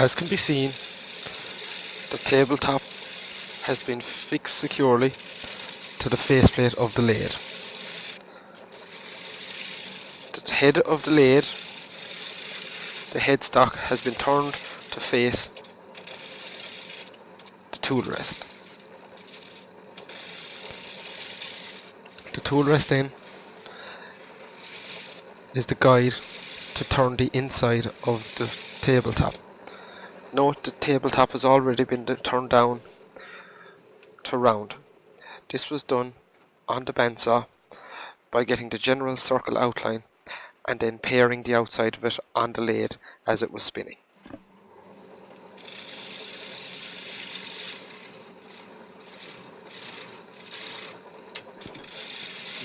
As can be seen, the tabletop has been fixed securely to the faceplate of the lathe. The head of the lathe, the headstock, has been turned to face the tool rest. The tool rest then is the guide to turn the inside of the tabletop. Note the tabletop has already been turned down to round. This was done on the bandsaw by getting the general circle outline and then paring the outside of it on the lathe as it was spinning.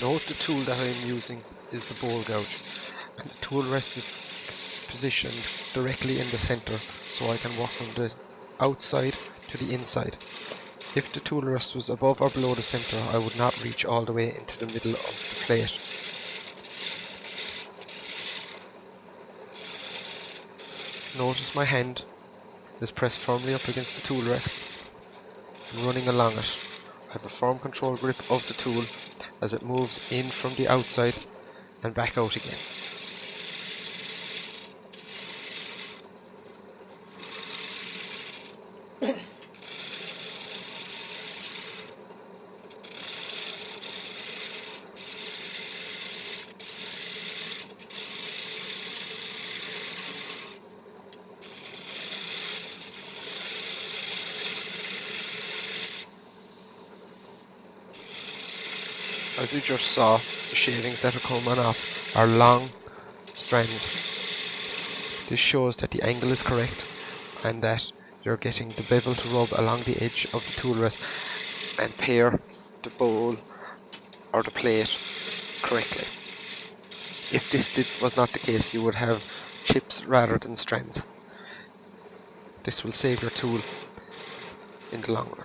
Note the tool that I am using is the bowl gouge, and the tool rest is positioned directly in the center so I can work from the outside to the inside. If the tool rest was above or below the center, I would not reach all the way into the middle of the plate. Notice my hand is pressed firmly up against the tool rest and running along it. I have a firm control grip of the tool as it moves in from the outside and back out again. As you just saw, the shavings that are coming off are long strands. This shows that the angle is correct and that you're getting the bevel to rub along the edge of the tool rest and pare the bowl or the plate correctly. If this was not the case, you would have chips rather than strands. This will save your tool in the long run.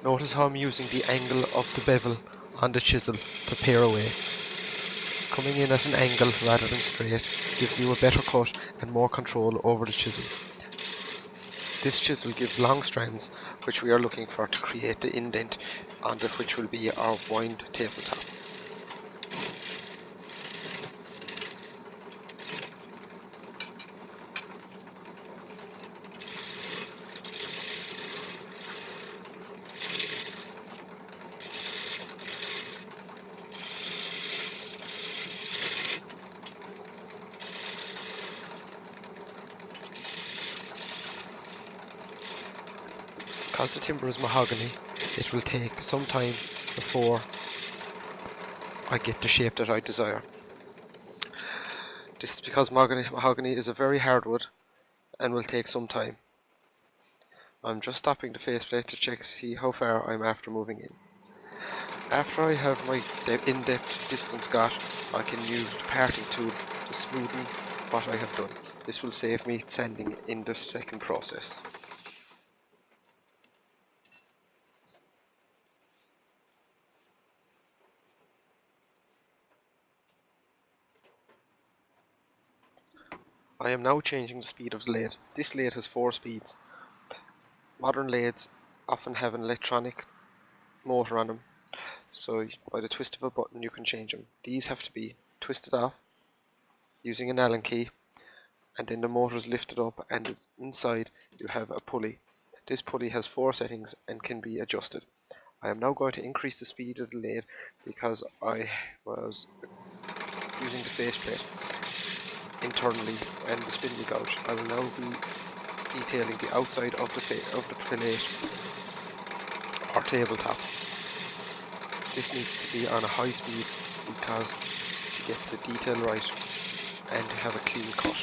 Notice how I'm using the angle of the bevel on the chisel to pare away. Coming in at an angle rather than straight gives you a better cut and more control over the chisel. This chisel gives long strands, which we are looking for to create the indent under which will be our wind tabletop. Because the timber is mahogany, it will take some time before I get the shape that I desire. This is because mahogany is a very hard wood and will take some time. I'm just stopping the faceplate to check see how far I'm after moving in. After I have my in-depth distance got, I can use the parting tool to smoothen what I have done. This will save me sanding in the second process. I am now changing the speed of the lathe. This lathe has 4 speeds. Modern lathes often have an electronic motor on them, so by the twist of a button you can change them. These have to be twisted off using an Allen key, and then the motor is lifted up, and inside you have a pulley. This pulley has 4 settings and can be adjusted. I am now going to increase the speed of the lathe because I was using the faceplate internally and the spindle gouge. I will now be detailing the outside of the plate or tabletop. This needs to be on a high speed because to get the detail right and to have a clean cut.